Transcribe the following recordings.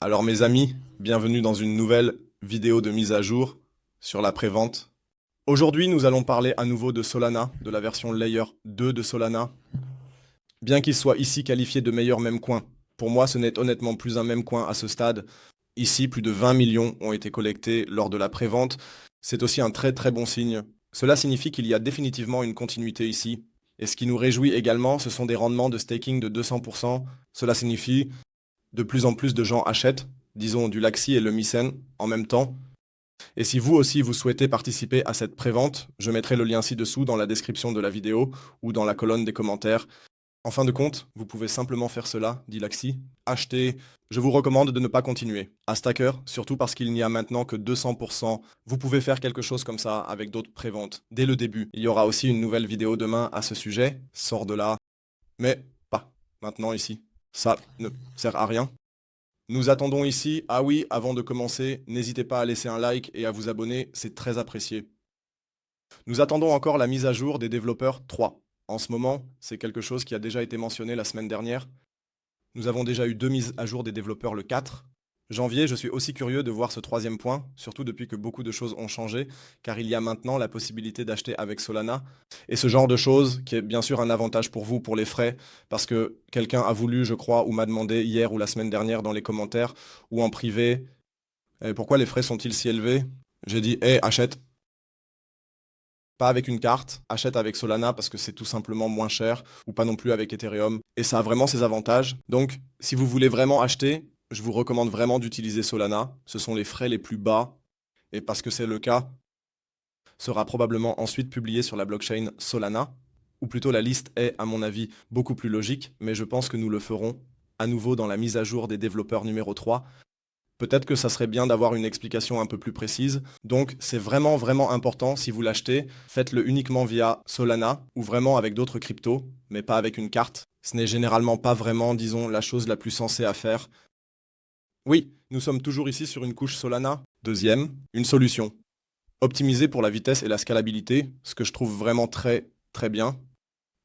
Alors mes amis, bienvenue dans une nouvelle vidéo de mise à jour sur la prévente. Aujourd'hui, nous allons parler à nouveau de Solana, de la version Layer 2 de Solana. Bien qu'il soit ici qualifié de meilleur meme coin, pour moi ce n'est honnêtement plus un meme coin à ce stade. Ici, plus de 20 millions ont été collectés lors de la prévente. C'est aussi un très très bon signe. Cela signifie qu'il y a définitivement une continuité ici. Et ce qui nous réjouit également, ce sont des rendements de staking de 200%. Cela signifie de plus en plus de gens achètent, disons du Laxi et le Mycène en même temps. Et si vous aussi vous souhaitez participer à cette prévente, je mettrai le lien ci-dessous dans la description de la vidéo ou dans la colonne des commentaires. En fin de compte, vous pouvez simplement faire cela, dit Laxi. Acheter. Je vous recommande de ne pas continuer à Stacker, surtout parce qu'il n'y a maintenant que 200%. Vous pouvez faire quelque chose comme ça avec d'autres préventes dès le début. Il y aura aussi une nouvelle vidéo demain à ce sujet. Sors de là. Mais pas maintenant ici. Ça ne sert à rien. Nous attendons ici. Ah oui, avant de commencer, n'hésitez pas à laisser un like et à vous abonner, c'est très apprécié. Nous attendons encore la mise à jour des développeurs 3. En ce moment, c'est quelque chose qui a déjà été mentionné la semaine dernière. Nous avons déjà eu 2 mises à jour des développeurs le 4 janvier. Je suis aussi curieux de voir ce troisième point, surtout depuis que beaucoup de choses ont changé, car il y a maintenant la possibilité d'acheter avec Solana. Et ce genre de choses, qui est bien sûr un avantage pour vous, pour les frais, parce que quelqu'un a voulu, je crois, ou m'a demandé hier ou la semaine dernière dans les commentaires, ou en privé, pourquoi les frais sont-ils si élevés? J'ai dit, achète. Pas avec une carte, achète avec Solana parce que c'est tout simplement moins cher, ou pas non plus avec Ethereum. Et ça a vraiment ses avantages. Donc, si vous voulez vraiment acheter, je vous recommande vraiment d'utiliser Solana. Ce sont les frais les plus bas. Et parce que c'est le cas, sera probablement ensuite publié sur la blockchain Solana. Ou plutôt la liste est, à mon avis, beaucoup plus logique, mais je pense que nous le ferons à nouveau dans la mise à jour des développeurs numéro 3. Peut-être que ça serait bien d'avoir une explication un peu plus précise. Donc, c'est vraiment, vraiment important, si vous l'achetez, faites-le uniquement via Solana ou vraiment avec d'autres cryptos, mais pas avec une carte. Ce n'est généralement pas vraiment, disons, la chose la plus sensée à faire. Oui, nous sommes toujours ici sur une couche Solana. Deuxième, une solution. Optimisée pour la vitesse et la scalabilité, ce que je trouve vraiment très, très bien.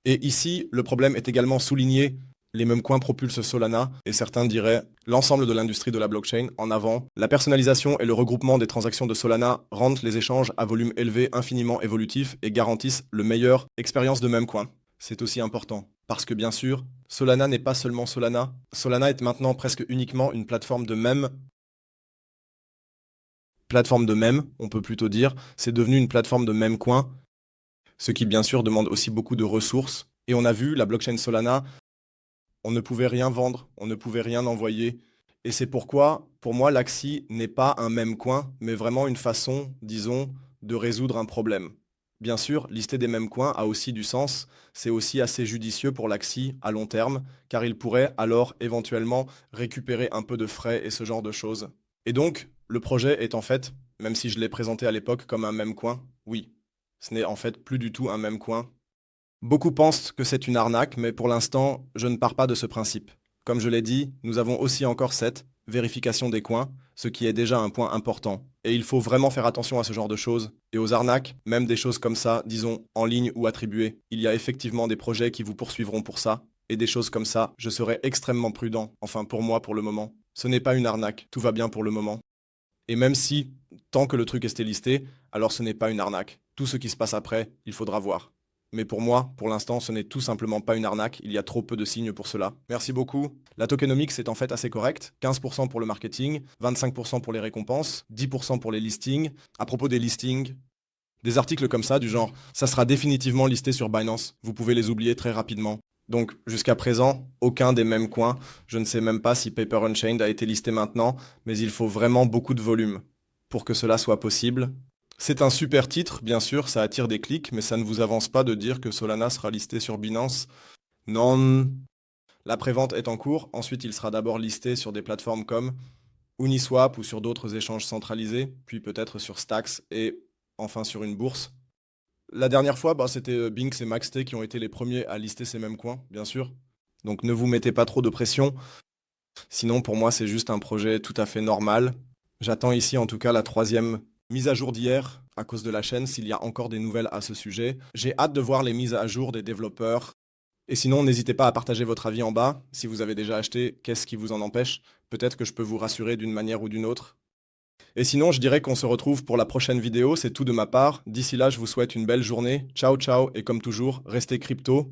Et ici, le problème est également souligné. Les mêmes coins propulsent Solana, et certains diraient l'ensemble de l'industrie de la blockchain en avant. La personnalisation et le regroupement des transactions de Solana rendent les échanges à volume élevé infiniment évolutifs et garantissent le meilleur expérience de même coin. C'est aussi important, parce que bien sûr, Solana n'est pas seulement Solana. Solana est maintenant presque uniquement une plateforme de mème, on peut plutôt dire. C'est devenu une plateforme de même coin, ce qui bien sûr demande aussi beaucoup de ressources. Et on a vu la blockchain Solana, on ne pouvait rien vendre, on ne pouvait rien envoyer. Et c'est pourquoi, pour moi, l'Axi n'est pas un même coin, mais vraiment une façon, disons, de résoudre un problème. Bien sûr, lister des mêmes coins a aussi du sens, c'est aussi assez judicieux pour l'Axi à long terme, car il pourrait alors éventuellement récupérer un peu de frais et ce genre de choses. Et donc, le projet est en fait, même si je l'ai présenté à l'époque comme un même coin, oui, ce n'est en fait plus du tout un même coin. Beaucoup pensent que c'est une arnaque, mais pour l'instant, je ne pars pas de ce principe. Comme je l'ai dit, nous avons aussi encore cette vérification des coins, ce qui est déjà un point important. Et il faut vraiment faire attention à ce genre de choses. Et aux arnaques, même des choses comme ça, disons en ligne ou attribuées. Il y a effectivement des projets qui vous poursuivront pour ça. Et des choses comme ça, je serai extrêmement prudent, enfin pour moi pour le moment. Ce n'est pas une arnaque, tout va bien pour le moment. Et même si, tant que le truc est listé, alors ce n'est pas une arnaque. Tout ce qui se passe après, il faudra voir. Mais pour moi, pour l'instant, ce n'est tout simplement pas une arnaque, il y a trop peu de signes pour cela. Merci beaucoup. La tokenomics est en fait assez correcte, 15% pour le marketing, 25% pour les récompenses, 10% pour les listings. À propos des listings, des articles comme ça, du genre ça sera définitivement listé sur Binance, vous pouvez les oublier très rapidement. Donc jusqu'à présent, aucun des mêmes coins. Je ne sais même pas si Paper Unchained a été listé maintenant, mais il faut vraiment beaucoup de volume pour que cela soit possible. C'est un super titre, bien sûr, ça attire des clics, mais ça ne vous avance pas de dire que Solana sera listé sur Binance. Non. La prévente est en cours, ensuite il sera d'abord listé sur des plateformes comme Uniswap ou sur d'autres échanges centralisés, puis peut-être sur Stacks et enfin sur une bourse. La dernière fois, c'était Binx et MaxT qui ont été les premiers à lister ces mêmes coins, bien sûr. Donc ne vous mettez pas trop de pression. Sinon, pour moi, c'est juste un projet tout à fait normal. J'attends ici en tout cas la troisième mise à jour d'hier à cause de la chaîne, s'il y a encore des nouvelles à ce sujet. J'ai hâte de voir les mises à jour des développeurs Et sinon, n'hésitez pas à partager votre avis en bas. Si vous avez déjà acheté, qu'est-ce qui vous en empêche? Peut-être que je peux vous rassurer d'une manière ou d'une autre. Et sinon, je dirais qu'on se retrouve pour la prochaine vidéo. C'est tout de ma part. D'ici là, je vous souhaite une belle journée. Ciao, ciao. Et comme toujours, restez crypto.